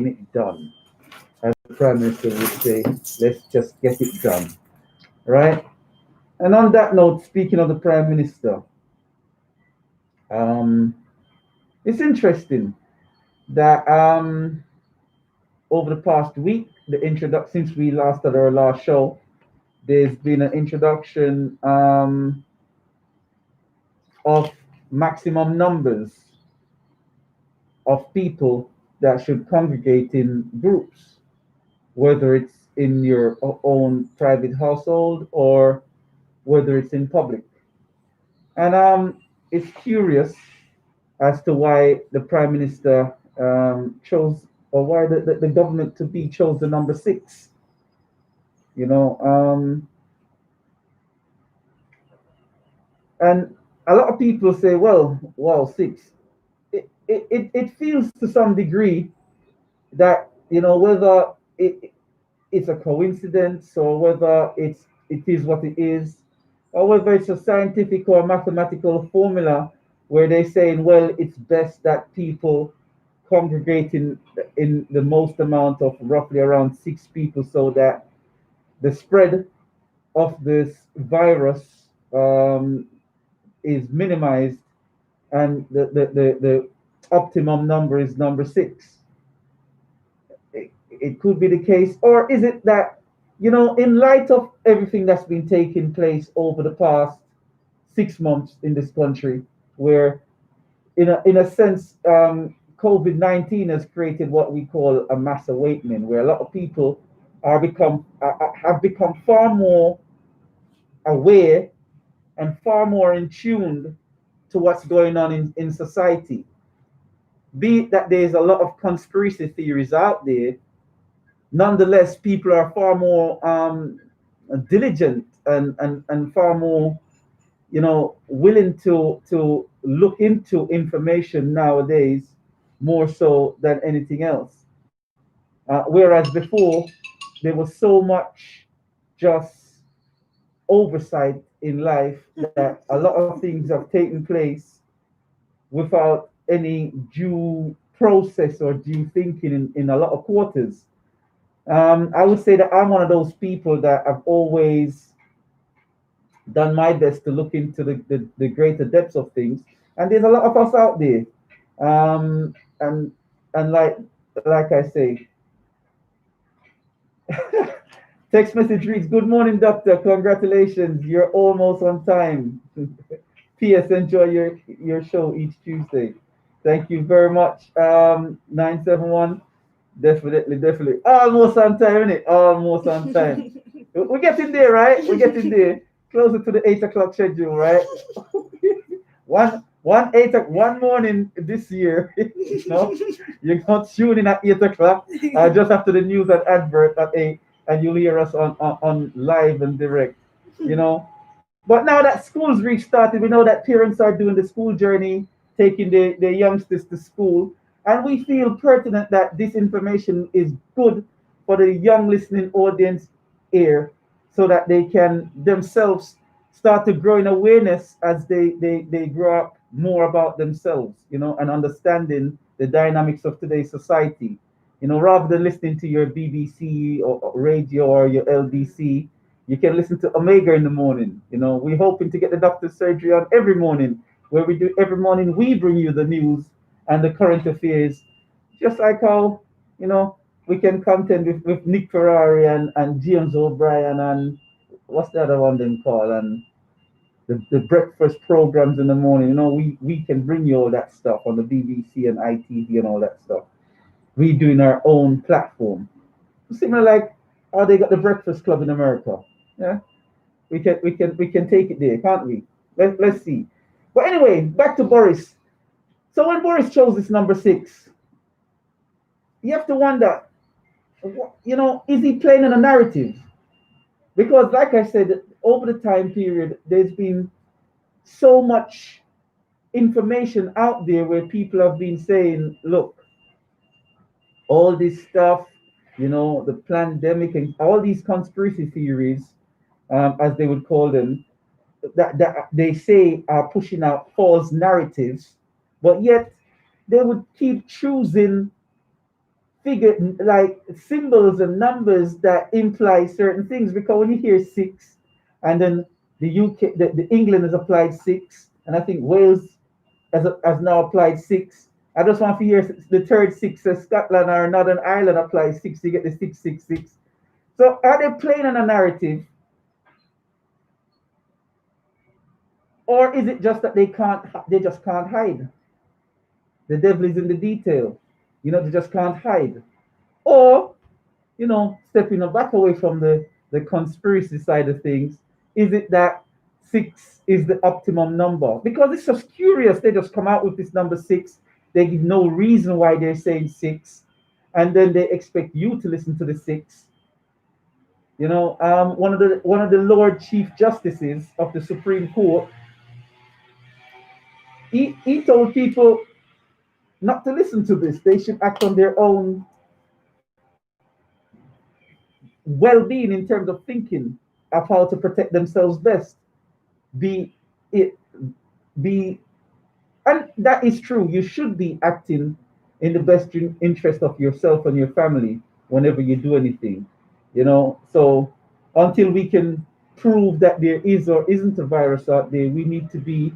it done. As the Prime Minister would say, let's just get it done. Right? And on that note, speaking of the Prime Minister, um, it's interesting that over the past week, the introduction since we last had our last show, there's been an introduction of maximum numbers of people that should congregate in groups, whether it's in your own private household or whether it's in public. And it's curious as to why the prime minister chose, or why the government to be chose the number six. You know, and a lot of people say, well, six. It feels to some degree that whether it's a coincidence or whether it is what it is, or whether it's a scientific or mathematical formula where they're saying, well, it's best that people congregate in the most amount of roughly around six people so that the spread of this virus is minimized, and the optimum number is number six. It could be the case, or is it that, in light of everything that's been taking place over the past 6 months in this country, where in a sense, COVID-19 has created what we call a mass awakening, where a lot of people have become far more aware and far more in tune to what's going on in society. Be it that there's a lot of conspiracy theories out there, nonetheless, people are far more diligent and far more, willing to look into information nowadays more so than anything else. Whereas before, there was so much just oversight in life that a lot of things have taken place without any due process or due thinking in a lot of quarters. I would say that I'm one of those people that have always done my best to look into the greater depths of things. And there's a lot of us out there. And like I say, text message reads, "Good morning, doctor. Congratulations. You're almost on time. P.S. Enjoy your show each Tuesday." Thank you very much. 971. Definitely. Almost on time, innit? Almost on time. We're getting there, right? We're getting there. Closer to the 8 o'clock schedule, right? One morning this year, you're not tuning at 8 o'clock. Just after the news and advert at 8, and you'll hear us on live and direct. You know. But now that school's restarted, we know that parents are doing the school journey, taking their youngsters to school, and we feel pertinent that this information is good for the young listening audience ear, so that they can themselves start to grow in awareness as they grow up more about themselves, and understanding the dynamics of today's society. Rather than listening to your BBC or radio or your LBC, you can listen to Omega in the morning. We're hoping to get the doctor's surgery on every morning, where we do every morning. We bring you the news and the current affairs, just like how, you know, we can contend with Nick Ferrari and James O'Brien and what's the other one them call, and the breakfast programs in the morning. We can bring you all that stuff on the BBC and ITV and all that stuff. We doing our own platform, similar like how they got the Breakfast Club in America. Yeah, we can take it there, can't we? Let's see. But anyway, back to Boris. So when Boris chose this number six, you have to wonder, is he playing in a narrative? Because, like I said, over the time period, there's been so much information out there where people have been saying, look, all this stuff, the pandemic and all these conspiracy theories, as they would call them, that they say are pushing out false narratives, but yet they would keep choosing figure like symbols and numbers that imply certain things. Because when you hear six, and then the UK, the England has applied six, and I think Wales has now applied six. I just want to hear the third six as Scotland or Northern Ireland applies six. You get the 666. So are they playing on a narrative, or is it just that they can't? They just can't hide. The devil is in the detail. They just can't hide. Or stepping back away from the conspiracy side of things, is it that six is the optimum number? Because it's just curious. They just come out with this number six. They give no reason why they're saying six, and then they expect you to listen to the six. One of the Lord Chief Justices of the Supreme Court, he told people not to listen to this. They should act on their own well-being in terms of thinking of how to protect themselves best. Be it be And that is true. You should be acting in the best interest of yourself and your family whenever you do anything. So until we can prove that there is or isn't a virus out there, we need to be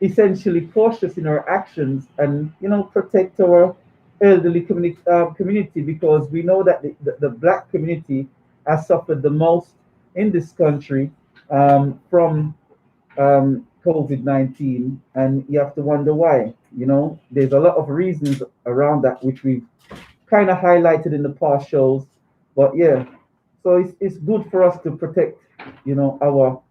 essentially cautious in our actions and protect our elderly community, because we know that the black community has suffered the most in this country from COVID-19, and you have to wonder why. There's a lot of reasons around that, which we've kind of highlighted in the past shows. But yeah, so it's good for us to protect, our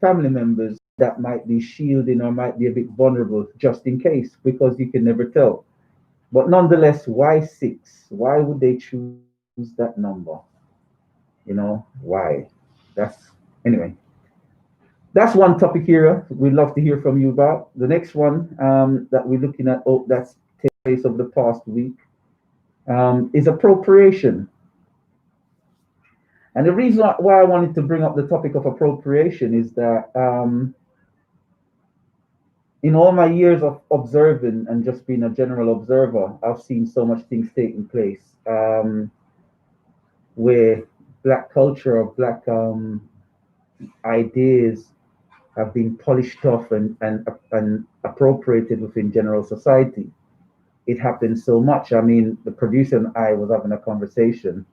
family members that might be shielding or might be a bit vulnerable, just in case, because you can never tell. But nonetheless, why six? Why would they choose that number? Why? Anyway. That's one topic here we'd love to hear from you about. The next one that we're looking at, that's taken place over the past week, is appropriation. And the reason why I wanted to bring up the topic of appropriation is that in all my years of observing and just being a general observer, I've seen so much things taking place where black culture or black ideas have been polished off and appropriated within general society. It happens so much. I mean, the producer and I was having a conversation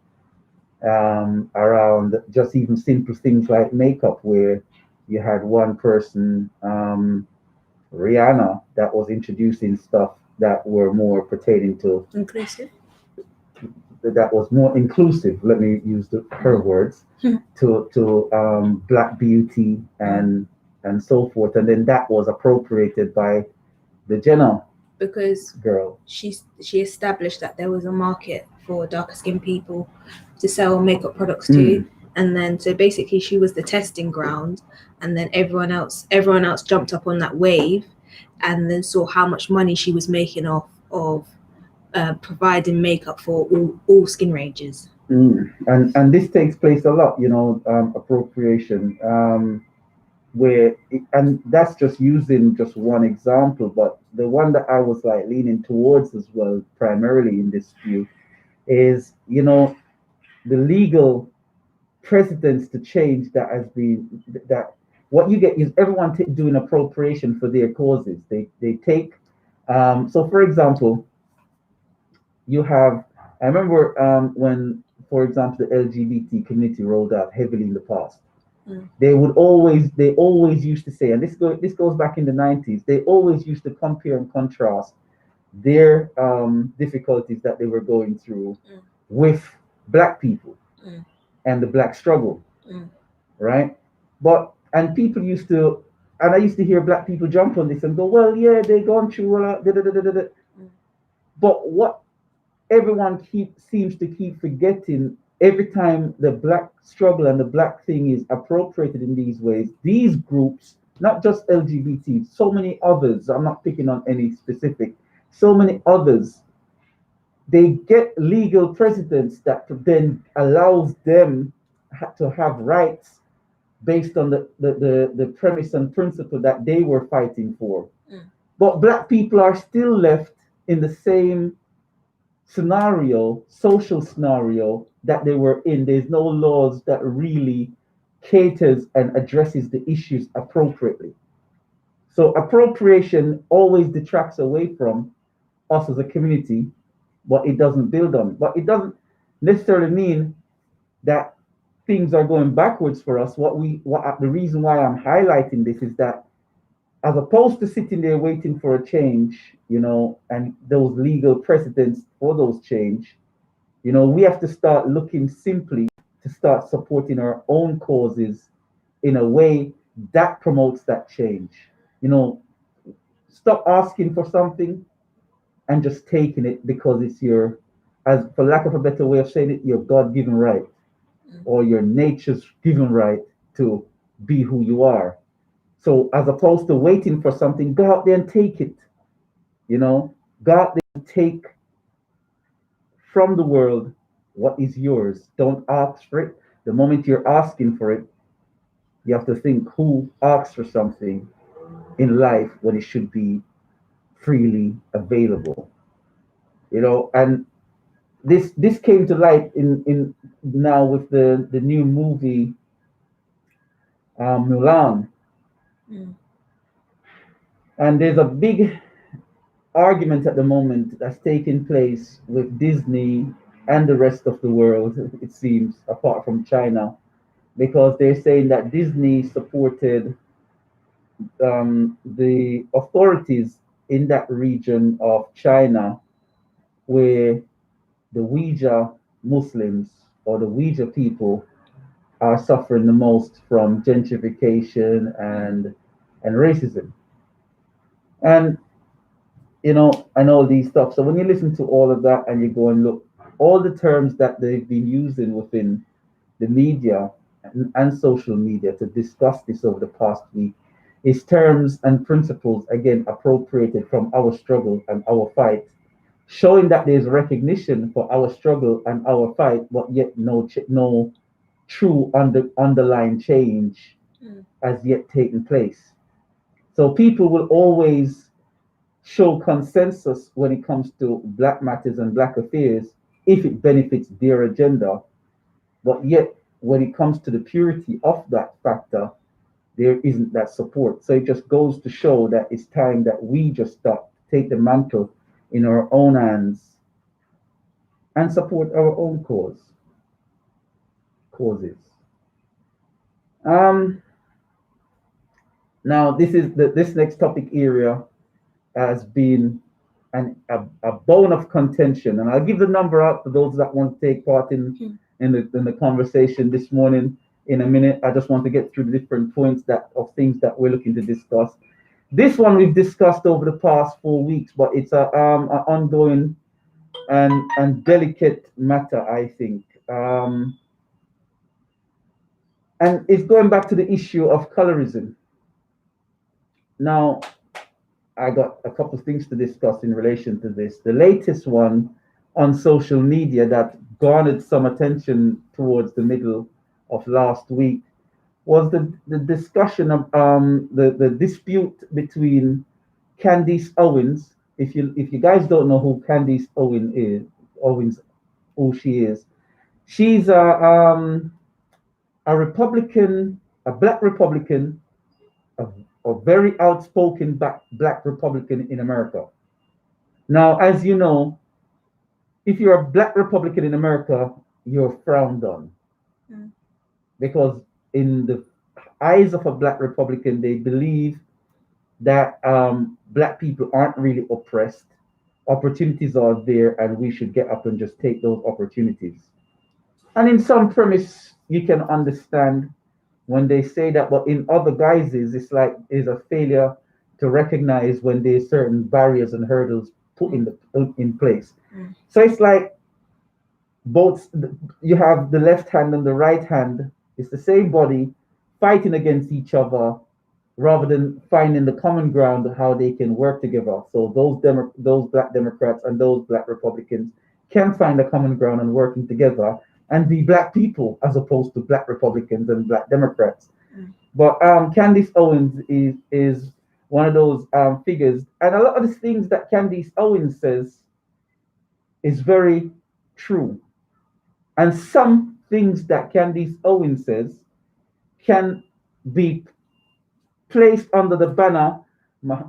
around just even simple things like makeup, where you had one person, Rihanna, that was introducing stuff that were more pertaining to inclusive. That was more inclusive. Let me use her words to black beauty and so forth, and then that was appropriated by the Jenner because girl. She established that there was a market for darker skinned people to sell makeup products to, and then so basically she was the testing ground, and then everyone else jumped up on that wave, and then saw how much money she was making off of providing makeup for all skin ranges. And this takes place a lot, appropriation. And that's just using just one example, but the one that I was like leaning towards as well, primarily in this view, is the legal precedents to change that has been that what you get is everyone doing appropriation for their causes. They take so for example, you have I remember when, for example, the LGBT community rolled out heavily in the past. They always used to say, and this goes back in the 90s, they always used to compare and contrast their difficulties that they were going through with black people and the black struggle, right? And people used to, and I used to hear black people jump on this and go, well, yeah, they gone through but what everyone seems to keep forgetting, every time the black struggle and the black thing is appropriated in these ways, these groups, not just LGBT, so many others, I'm not picking on any specific, so many others, they get legal precedents that then allows them to have rights based on the premise and principle that they were fighting for. But black people are still left in the same social scenario that they were in. There's no laws that really caters and addresses the issues appropriately. So appropriation always detracts away from us as a community, but it doesn't build on. But it doesn't necessarily mean that things are going backwards for us. The reason why I'm highlighting this is that as opposed to sitting there waiting for a change, and those legal precedents for those change, we have to start looking simply to start supporting our own causes in a way that promotes that change. You know, Stop asking for something and just taking it because it's your, as for lack of a better way of saying it, your God given right or your nature's given right to be who you are. So as opposed to waiting for something, go out there and take it. Go out there and take from the world what is yours. Don't ask for it. The moment you're asking for it, you have to think who asks for something in life when it should be freely available. And this came to light in now with the new movie Mulan, Mm. and there's a big argument at the moment that's taking place with Disney and the rest of the world, it seems, apart from China, because they're saying that Disney supported the authorities in that region of China where the Uyghur Muslims or the Uyghur people are suffering the most from gentrification and racism. And I know these stuff. So when you listen to all of that and you go and look, all the terms that they've been using within the media and social media to discuss this over the past week is terms and principles again appropriated from our struggle and our fight, showing that there's recognition for our struggle and our fight, but yet no true underlying change Mm. has yet taken place. So people will always show consensus when it comes to black matters and black affairs if it benefits their agenda, but yet when it comes to the purity of that factor, there isn't that support. So it just goes to show that it's time that we just stop, take the mantle in our own hands and support our own causes. Um, Now this next topic area has been a bone of contention, and I'll give the number out for those that want to take part Mm. in the conversation this morning. In a minute, I just want to get through the different points that of things that we're looking to discuss. This one we've discussed over the past 4 weeks, but it's a ongoing and delicate matter, I think. And it's going back to the issue of colorism. Now, I got a couple of things to discuss in relation to this. The latest one on social media that garnered some attention towards the middle of last week was the discussion of the dispute between Candice Owens. If you guys don't know who Candice Owens, who she is, she's a Republican, a black Republican, a, a very outspoken black Republican in America. Now, as you know, if you're a black Republican in America, you're frowned on Mm. because in the eyes of a black Republican, they believe that black people aren't really oppressed. Opportunities are there, and we should get up and just take those opportunities. And in some premise, you can understand when they say that, but in other guises, it's like is a failure to recognize when there's certain barriers and hurdles put in place. Mm. So it's like both you have the left hand and the right hand. It's the same body fighting against each other rather than finding the common ground of how they can work together. So those black Democrats and those black Republicans can find a common ground and working together and be black people as opposed to black Republicans and black Democrats. Mm. But Candice Owens is one of those figures, and a lot of the things that Candice Owens says is very true. And some things that Candice Owens says can be placed under the banner, my,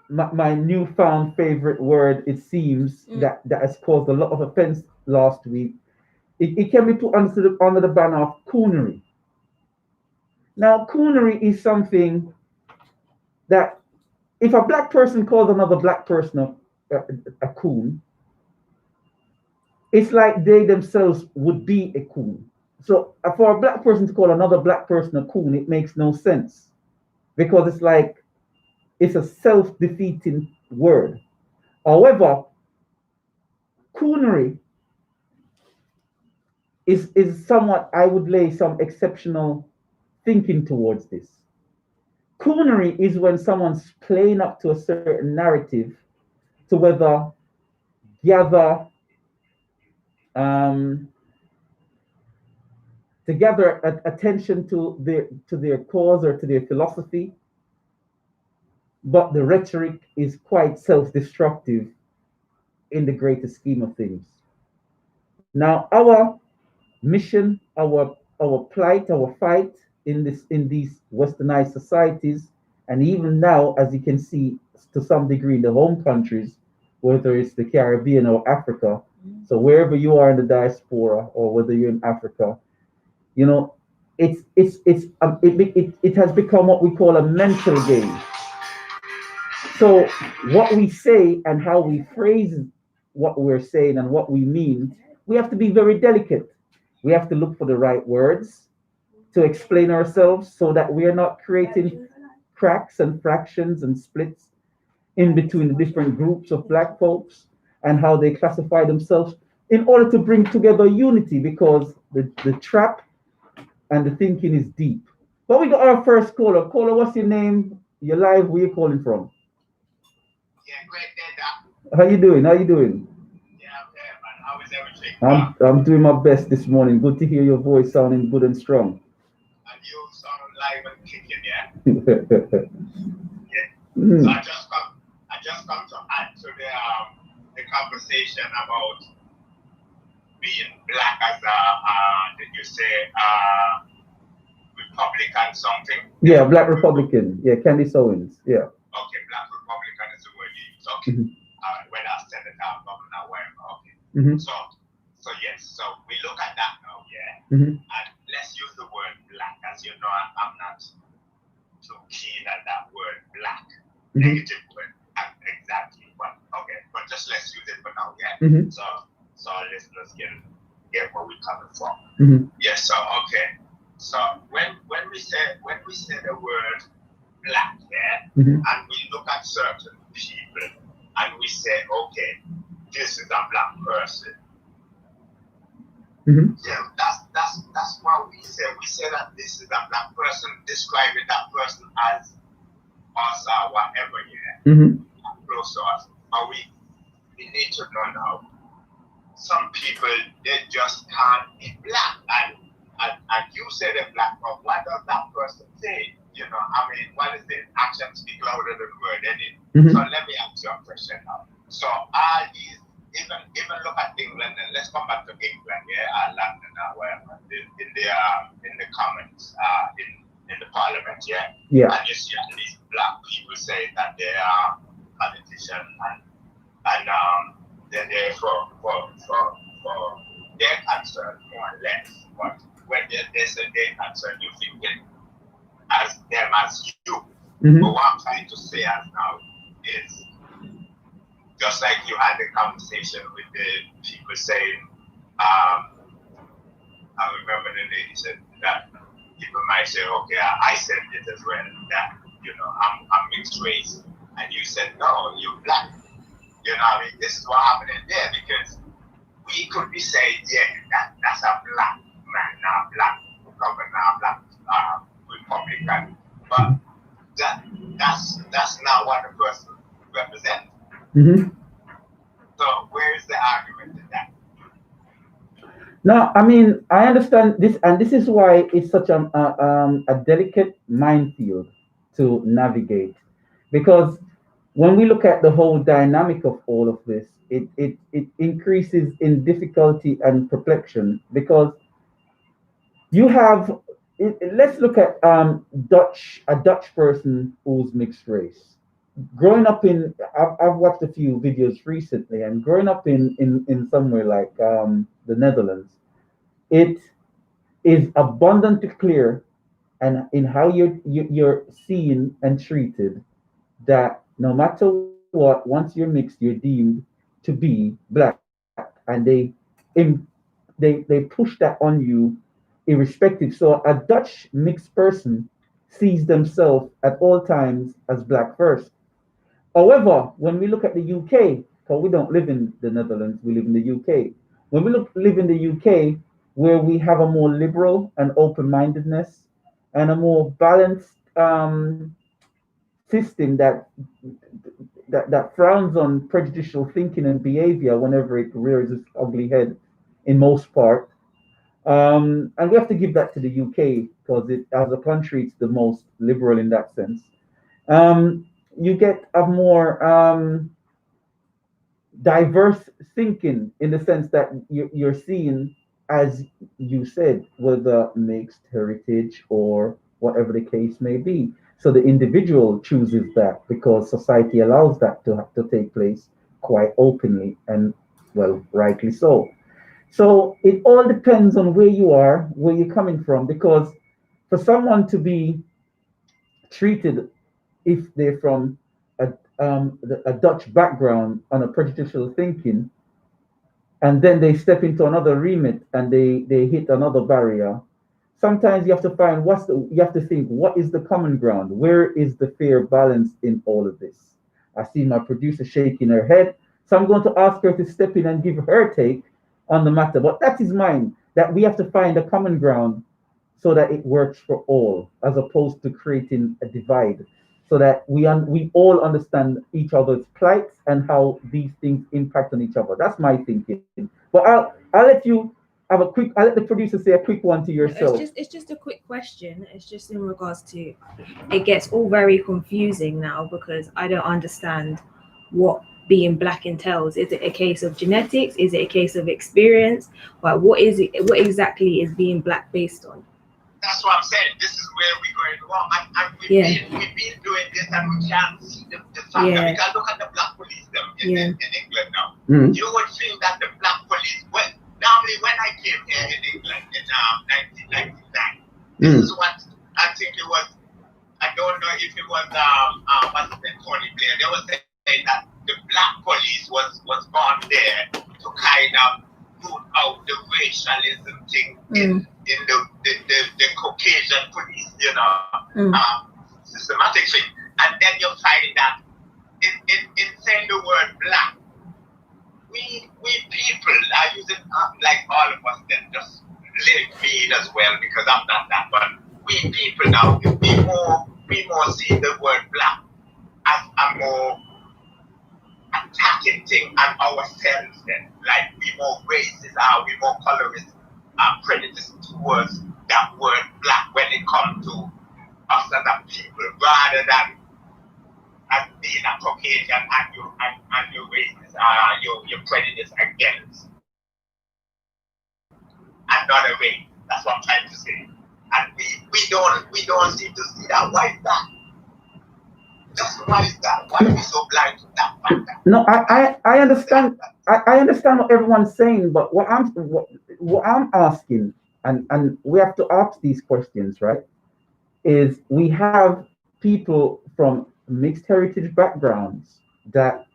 my newfound favorite word, it seems, that has caused a lot of offense last week. It can be put under the banner of coonery. Now, coonery is something that if a black person calls another black person a coon, it's like they themselves would be a coon. So for a black person to call another black person a coon, it makes no sense because it's like it's a self-defeating word. However, coonery is somewhat, I would lay some exceptional thinking towards this. Coonery is when someone's playing up to a certain narrative to whether gather to gather attention to their cause or to their philosophy, but the rhetoric is quite self-destructive in the greater scheme of things. Now, our mission, our plight, our fight in these westernized societies, and even now, as you can see, to some degree in the home countries, whether it's the Caribbean or Africa. So wherever you are in the diaspora, or whether you're in Africa, you know, it has become what we call a mental game. So what we say and how we phrase what we're saying and what we mean, we have to be very delicate. We have to look for the right words to explain ourselves so that we are not creating cracks and fractions and splits in between the different groups of black folks and how they classify themselves in order to bring together unity, because the trap and the thinking is deep. But we got our first caller. Caller, what's your name? You're live. Where you calling from? Yeah, great day, How you doing? How you doing? Yeah, okay, man. How is everything? I'm doing my best this morning. Good to hear your voice sounding good and strong. And you sound live and kicking, yeah? Yeah. So I just come to add to the conversation about being black as did you say Republican something? Yeah, black Republican. Yeah, Candice Owens. Yeah. Okay, black Republican is the word you use. Okay. Whether senator, governor, whatever. Okay. So yes, so we look at that now, yeah? And let's use the word black. As you know, I'm not too keen at that word black. Negative word. Exactly. But okay, but just let's use it for now, yeah? So our listeners get where we're coming from. Yes, so okay. So when we say the word black, yeah, and we look at certain people and we say, okay, this is a black person. Yeah, that's what we say. We say that this is a black person, describing that person as us or whatever, yeah, close to us. But we need to know now. Some people, they just can't be black, and you say they're black, but what does that person say? You know, I mean, what is it? Actions speak louder than word, isn't it? So let me ask you a question now. So all these, even look at England, and let's come back to England, yeah, London, wherever, in the Commons, in the Parliament, yeah. And you see at least black people say that they are politicians and they're there for their concern, more or less. But when they say their concern, you think it as them as you. But what I'm trying to say as now is, just like you had the conversation with the people saying, I remember the lady said that people might say, okay, I said it as well, that, you know, I'm mixed race. And you said, no, you're black. You know what I mean? This is what happened there, because we could be saying, yeah, that's a black man, not black governor, black Republican. But that's not what the person represents. So where is the argument in that? No, I mean, I understand this, and this is why it's such a delicate minefield to navigate, because when we look at the whole dynamic of all of this, it increases in difficulty and perplexion because you have let's look at a Dutch person who's mixed race. Growing up in I've watched a few videos recently, and growing up in somewhere like the Netherlands, it is abundantly clear and in how you're seen and treated that no matter what, once you're mixed, you're deemed to be black, and im- they push that on you irrespective. So a Dutch mixed person sees themselves at all times as black first. However, when we look at the UK, because we don't live in the Netherlands, we live in the UK. When we live in the UK, where we have a more liberal and open-mindedness and a more balanced system that frowns on prejudicial thinking and behavior whenever it rears its ugly head, in most part. And we have to give that to the UK because as a country, it's the most liberal in that sense. You get a more diverse thinking in the sense that you're seeing, as you said, whether mixed heritage or whatever the case may be. So the individual chooses that because society allows that to have to take place quite openly and, well, rightly so. So it all depends on where you are, where you're coming from, because for someone to be treated, if they're from a Dutch background on a prejudicial thinking, and then they step into another remit and they hit another barrier. Sometimes you have to find you have to think, what is the common ground? Where is the fair balance in all of this? I see my producer shaking her head. So I'm going to ask her to step in and give her take on the matter. But that is mine, that we have to find a common ground so that it works for all, as opposed to creating a divide, so that we all understand each other's plights and how these things impact on each other. That's my thinking. But I'll let you have a quick. I'll let the producer say a quick one to yourself. It's just a quick question. It's just in regards to, it gets all very confusing now because I don't understand what being black entails. Is it a case of genetics? Is it a case of experience? Like, what is it? What exactly is being black based on? That's what I'm saying. This is where we're going wrong. And we've been doing this and we can't see the fact that we can look at the black police in England now. You would think that the black police, normally when I came here in England in 1999, this is what I think it was. I don't know if it was what's the Tony Blair. They were saying that the black police was gone there to kind of root out the racialism thing in the Caucasian police, systematic thing. And then you find that in saying the word black, we people are using, like all of us, then just let me as well, because I'm not that, but we people now, we more see the word black as a more attacking thing on ourselves then. Like we more racist, we more colorist, prejudiced towards that word black when it comes to us as a people, rather than as being a Caucasian and your racist, your prejudice against another race. That's what I'm trying to say. And we don't seem to see that. Why is that? Just why is that? Why are we so blind to that factor? No, I understand. I understand what everyone's saying, but what I'm asking, and we have to ask these questions, right? Is we have people from mixed heritage backgrounds that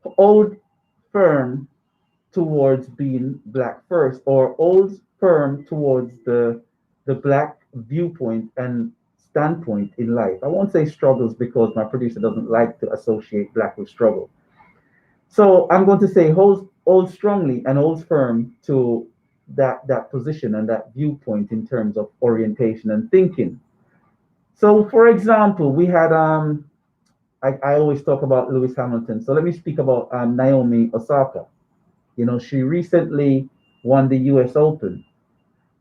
hold firm towards being black first, or hold firm towards the black viewpoint and standpoint in life. I won't say struggles because my producer doesn't like to associate black with struggle. So I'm going to say hold strongly and hold firm to that position and that viewpoint in terms of orientation and thinking. So for example, we had I always talk about Lewis Hamilton. So let me speak about Naomi Osaka. She recently won the US Open.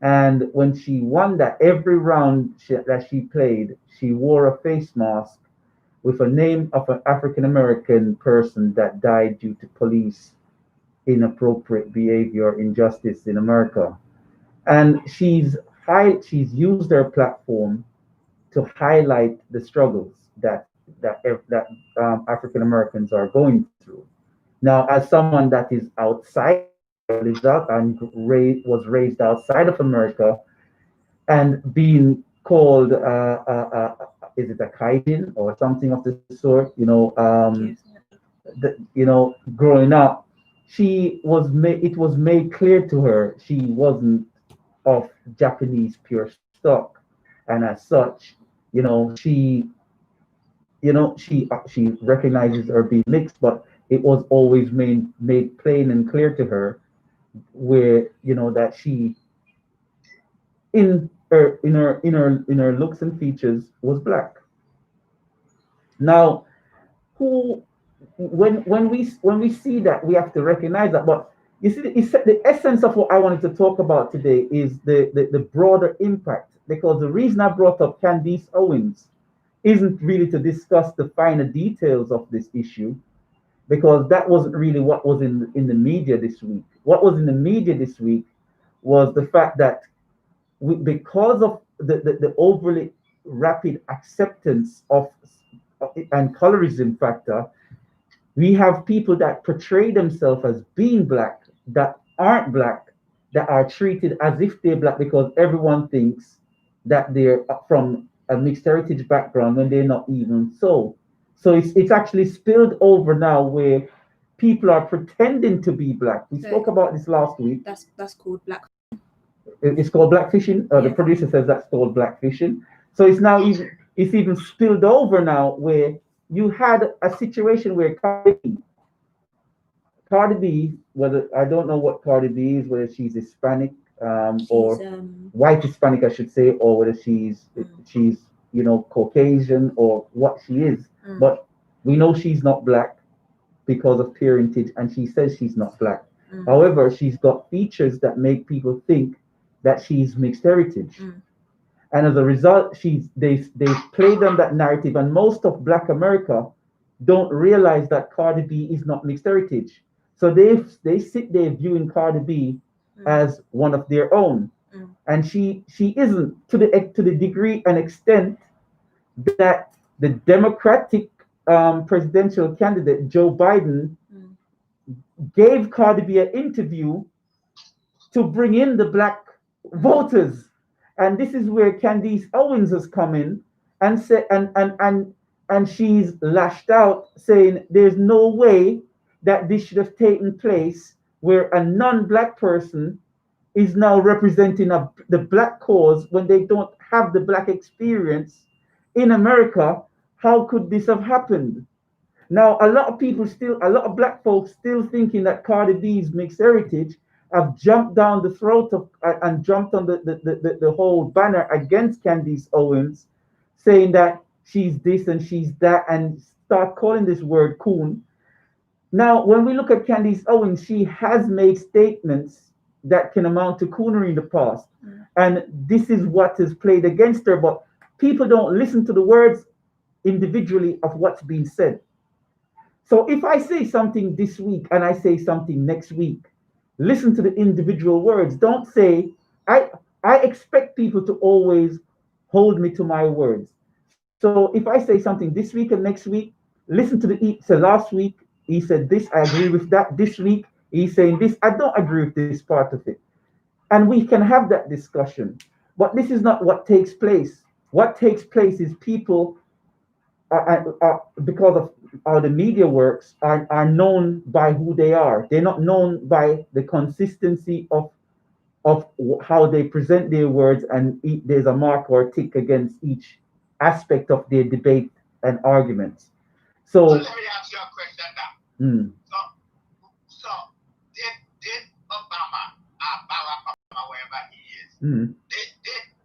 And when she won that, every round that she played, she wore a face mask with a name of an African American person that died due to police inappropriate behavior or injustice in America. And she's used her platform to highlight the struggles that African Americans are going through. Now, as someone that is outside, lives out and was raised outside of America, and being called, is it a kaijin or something of the sort? Yes. Growing up, it was made clear to her she wasn't of Japanese pure stock, and as such, you know, she she recognizes her being mixed, but it was always made plain and clear to her where that she in her looks and features was black. Now, who when we see that, we have to recognize that. But you see, the essence of what I wanted to talk about today is the broader impact, because the reason I brought up Candice Owens isn't really to discuss the finer details of this issue, because that wasn't really what was in the media this week. What was in the media this week was the fact that because of the overly rapid acceptance of and colorism factor, we have people that portray themselves as being black that aren't black, that are treated as if they're black because everyone thinks that they're from a mixed heritage background when they're not even so. So it's actually spilled over now where people are pretending to be black. We spoke about this last week. That's called black. It's called blackfishing. The Yeah. producer says that's called blackfishing. So it's even spilled over now where you had a situation where Cardi B, whether I don't know what Cardi B is, whether she's Hispanic or white Hispanic, I should say, or whether she's Caucasian or what she is. But we know she's not black because of parentage, and she says she's not black. However, she's got features that make people think that she's mixed heritage. And as a result, they've played on that narrative, and most of Black America don't realize that Cardi B is not mixed heritage. So they sit there viewing Cardi B as one of their own, and she isn't, to the degree and extent that the Democratic presidential candidate Joe Biden gave Cardi B an interview to bring in the black voters. And this is where Candice Owens has come in and said, and she's lashed out, saying there's no way that this should have taken place, where a non-black person is now representing the black cause when they don't have the black experience in America. How could this have happened? Now, a lot of black folks still thinking that Cardi B's mixed heritage have jumped down the throat of and jumped on the whole banner against Candice Owens, saying that she's this and she's that, and start calling this word coon. Now, when we look at Candice Owens, she has made statements that can amount to coonery in the past, and this is what is played against her. But people don't listen to the words individually of what's being said. So if I say something this week and I say something next week, listen to the individual words. Don't say, I expect people to always hold me to my words. So if I say something this week and next week, listen to so last week he said this, I agree with that. This week he's saying this, I don't agree with this part of it. And we can have that discussion. But this is not what takes place. What takes place is people because of how the media works, are known by who they are. They're not known by the consistency of how they present their words, and there's a mark or a tick against each aspect of their debate and arguments. So let me ask you a question now. So did Obama, Barack Obama, wherever he is, did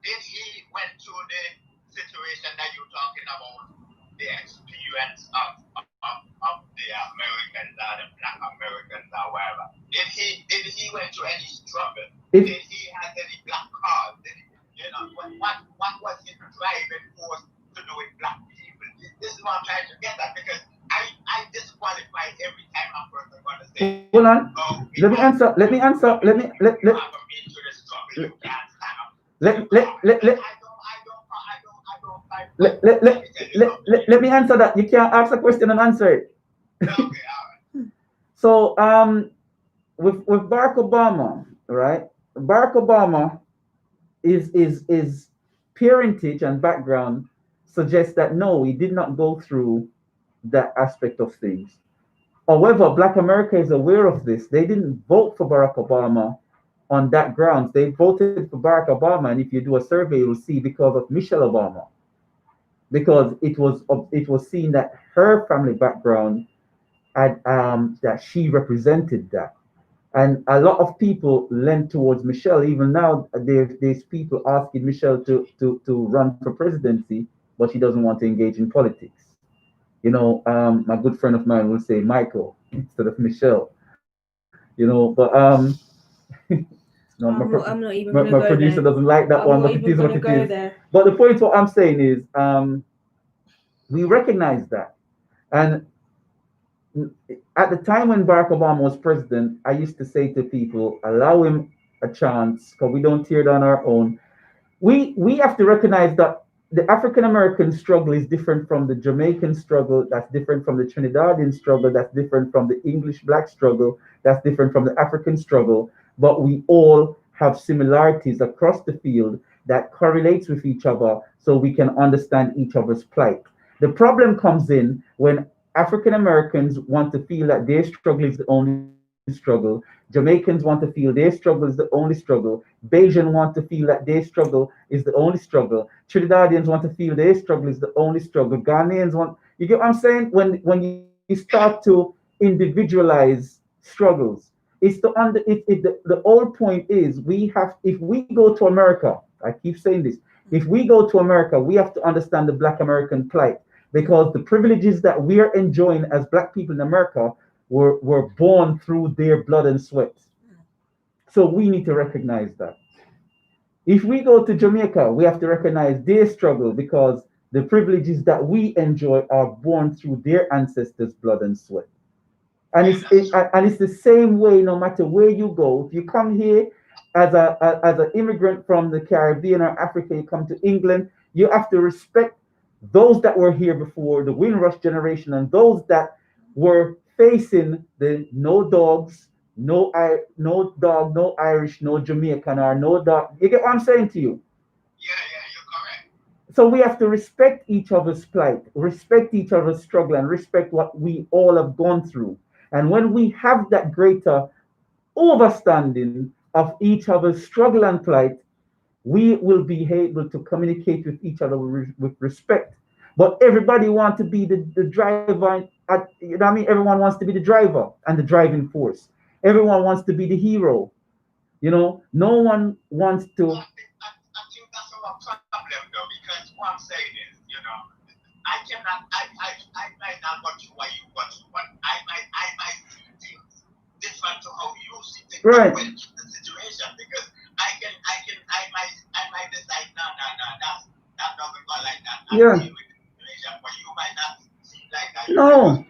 he went through the situation that you're talking about, the experience of the Americans or the Black Americans or wherever? Did he went through any struggle? Did he have any black card? What was his driving force to do with black people? This is what I'm trying to get at, because I disqualify every time a person going to say, hold on. oh, Let me answer. Let me answer. Let me let you let have a mean to the struggle, you can't stand up. let me answer that. You can't ask a question and answer it. Okay, all right. So with Barack Obama, right? Barack Obama is parentage and background suggests that no, he did not go through that aspect of things. However, Black America is aware of this. They didn't vote for Barack Obama on that grounds. They voted for Barack Obama, and if you do a survey, you'll see because of Michelle Obama, because it was seen that her family background had that she represented that, and a lot of people leant towards Michelle. Even now, there's people asking Michelle to run for presidency, but she doesn't want to engage in politics. You know, my good friend of mine will say Michael instead of Michelle. You know, but no, I'm not even my gonna go producer there. doesn't like that I'm one, not but it even is what gonna it go is. there. But the point what I'm saying is, we recognize that, and at the time when Barack Obama was president, I used to say to people, allow him a chance, because we don't tear down our own. We have to recognize that the African American struggle is different from the Jamaican struggle, that's different from the Trinidadian struggle, that's different from the English black struggle, that's different from the African struggle, but we all have similarities across the field that correlates with each other so we can understand each other's plight. The problem comes in when African Americans want to feel that their struggle is the only struggle. Jamaicans want to feel their struggle is the only struggle. Bayesian want to feel that their struggle is the only struggle. Trinidadians want to feel their struggle is the only struggle. Ghanaians want, you get what I'm saying? When you start to individualize struggles, it's the whole point is we have, if we go to America, I keep saying this, if we go to America, we have to understand the Black American plight, because the privileges that we are enjoying as Black people in America were born through their blood and sweat. So we need to recognize that. If we go to Jamaica, we have to recognize their struggle, because the privileges that we enjoy are born through their ancestors' blood and sweat. And it's the same way no matter where you go. If you come here as an immigrant from the Caribbean or Africa, you come to England, you have to respect those that were here before, the Windrush generation, and those that were facing the no dogs, no dog, no Irish, no Jamaican, or no dog. You get what I'm saying to you? Yeah, you're correct. So we have to respect each other's plight, respect each other's struggle, and respect what we all have gone through. And when we have that greater understanding of each other's struggle and plight, we will be able to communicate with each other with respect. But everybody wants to be the driver. You know what I mean? Everyone wants to be the driver and the driving force. Everyone wants to be the hero. You know, no one wants to. I think that's our problem, though, because what I'm saying is, you know, I might not want you what you want to, but I might see things different to how you see things. Right. When the situation, because I might decide, no, that doesn't go like that. Yeah. With the situation, but you might not see like that. No.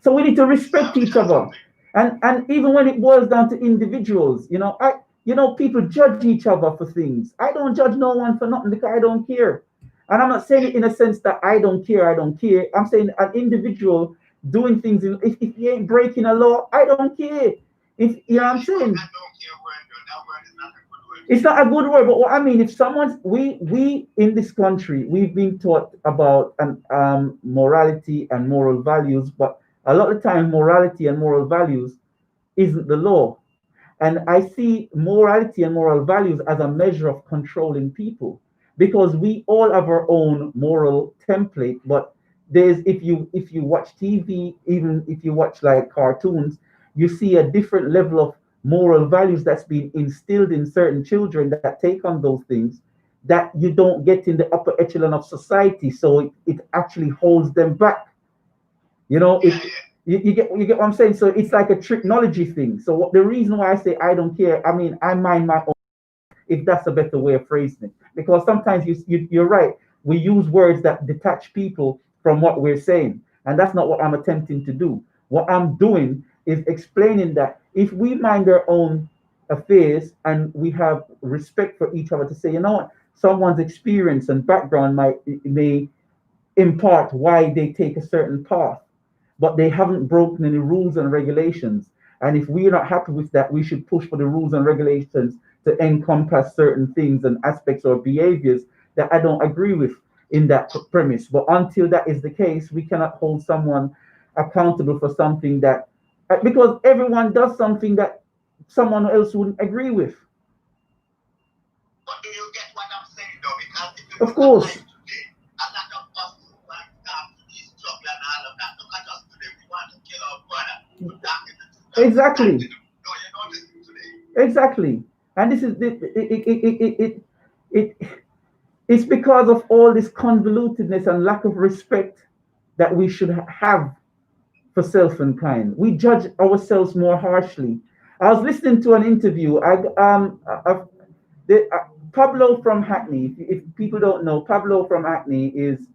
So we need to respect each other. And even when it boils down to individuals, people judge each other for things. I don't judge no one for nothing because I don't care. And I'm not saying it in a sense that I don't care. I'm saying an individual doing things, if he ain't breaking a law, I don't care. If you know what I'm saying? It's not a good word, but what I mean, if someone's we in this country, we've been taught about morality and moral values, but a lot of time morality and moral values isn't the law. And I see morality and moral values as a measure of controlling people, because we all have our own moral template. But there's if you watch TV, even if you watch like cartoons, you see a different level of moral values that's been instilled in certain children that take on those things that you don't get in the upper echelon of society. So it actually holds them back. You know, you get what I'm saying. So it's like a technology thing. So the reason why I say I don't care, I mean, I mind my own, if that's a better way of phrasing it, because sometimes you're right. We use words that detach people from what we're saying. And that's not what I'm attempting to do. What I'm doing is explaining that if we mind our own affairs and we have respect for each other to say, you know what, someone's experience and background may impart why they take a certain path, but they haven't broken any rules and regulations. And if we're not happy with that, we should push for the rules and regulations to encompass certain things and aspects or behaviors that I don't agree with in that premise. But until that is the case, we cannot hold someone accountable for something that, because everyone does something that someone else wouldn't agree with. But do you get what I'm saying though? Because if you Of course. today, a lot of us who want to be struggle and all of that, look at us today, we want to kill our brother. Exactly. No, you're not listening today. Exactly. And this is it's because of all this convolutedness and lack of respect that we should have for self and kind. We judge ourselves more harshly. I was listening to an interview. Pablo from Hackney. If people don't know, Pablo from Hackney is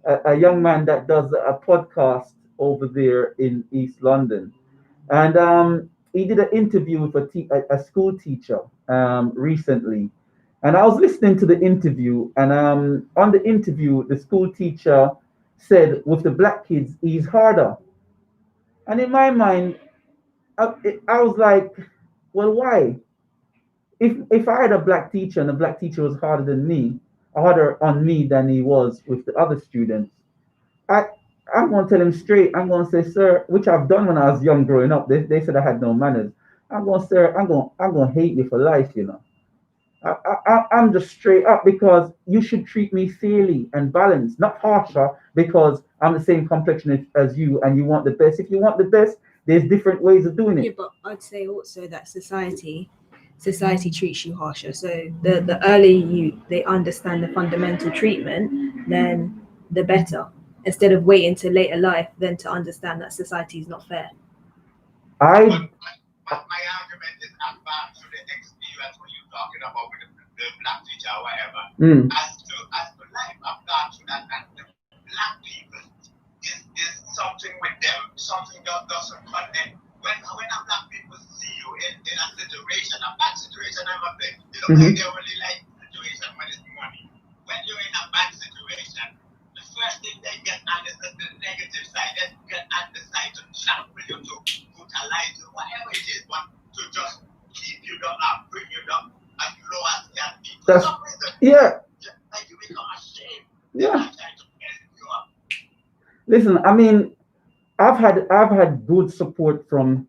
a young man that does a podcast over there in East London, and he did an interview with a school teacher recently. And I was listening to the interview, and on the interview, the school teacher said, with the black kids, he's harder. And in my mind, I was like, well, why? If I had a black teacher and the black teacher was harder on me than he was with the other students, I I'm going to tell him straight. I'm going to say, sir, which I've done when I was young growing up. They said I had no manners. I'm going to say, I'm going to hate you for life, you know. I'm just straight up because you should treat me fairly and balanced, not harsher because I'm the same complexion as you and you want the best. If you want the best, there's different ways of doing it. Yeah, but I'd say also that society treats you harsher. So the earlier they understand the fundamental treatment, then the better. Instead of waiting to later life, then to understand that society is not fair. But my argument is not back to the experience when you're talking about with the black teacher or whatever. As to life, I've gone through that, and the black people is something with them, something that doesn't connect. When a black people see you in a situation, a bad situation, I'm a bit, you know, they really like the situation when it's money. When you're in a bad situation, the first thing they get on is the negative side. They get on the side to trample you, to brutalize you, whatever it is, but to just keep you down and bring you down as low as can be. For some reason, like you become ashamed. Yeah. Trying to mess you up. Listen, I mean, I've had good support from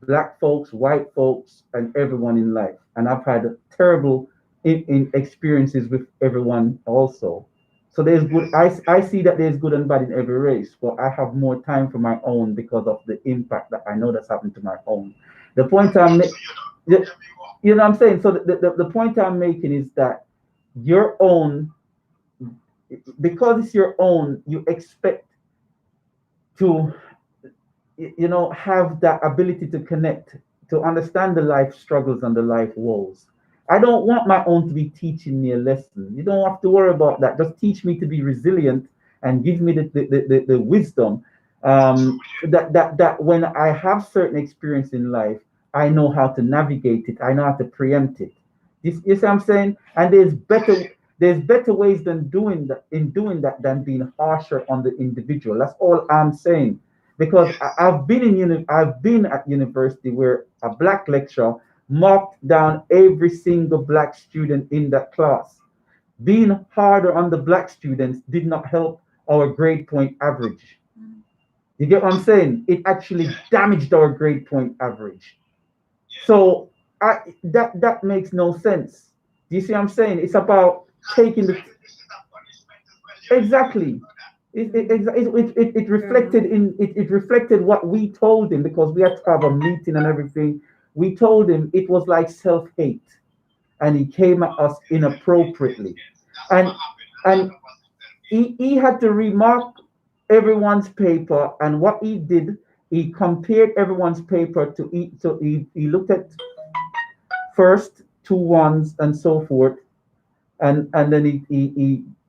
black folks, white folks, and everyone in life, and I've had terrible in experiences with everyone also. So there's good. I see that there's good and bad in every race, but I have more time for my own because of the impact that I know that's happened to my own. The point I'm making, you know what I'm saying? So the point I'm making is that your own, because it's your own, you expect to, you know, have that ability to connect, to understand the life struggles and the life woes. I don't want my own to be teaching me a lesson. You don't have to worry about that. Just teach me to be resilient and give me the wisdom that when I have certain experience in life, I know how to navigate it. I know how to preempt it. You see what I'm saying? And there's better ways than doing that than being harsher on the individual. That's all I'm saying. Because I've been at university where a black lecturer marked down every single black student in that class. Being harder on the black students did not help our grade point average. You get what I'm saying? It actually damaged our grade point average. So that makes no sense. Do you see what I'm saying? It's about taking the exactly. It reflected what we told him because we had to have a meeting and everything. We told him it was like self-hate, and he came at us inappropriately, and he had to remark everyone's paper. And what he did, he compared everyone's paper to each. So he looked at first 2 1s and so forth, and then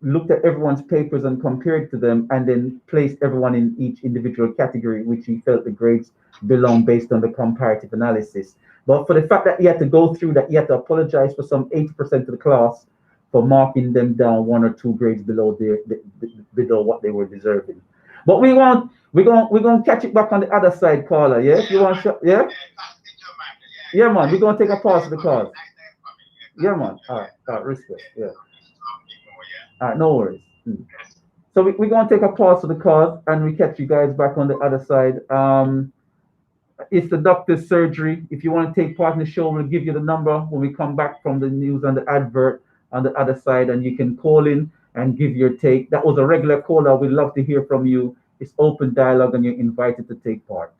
looked at everyone's papers and compared to them, and then placed everyone in each individual category, which he felt the grades belong based on the comparative analysis. But for the fact that he had to go through that, he had to apologize for some 80% of the class for marking them down 1 or 2 grades below below what they were deserving. But we're gonna catch it back on the other side, Carla. Yeah, if you want, yeah, yeah, man. We're gonna take a pause for the cause. Yeah, man. All right, respect. Yeah. All right, no worries. So we're gonna take a pause for the cause, and we catch you guys back on the other side. It's the doctor's surgery. If you want to take part in the show, we'll give you the number when we come back from the news and the advert on the other side, and you can call in and give your take. That was a regular caller. We'd love to hear from you. It's open dialogue, and you're invited to take part.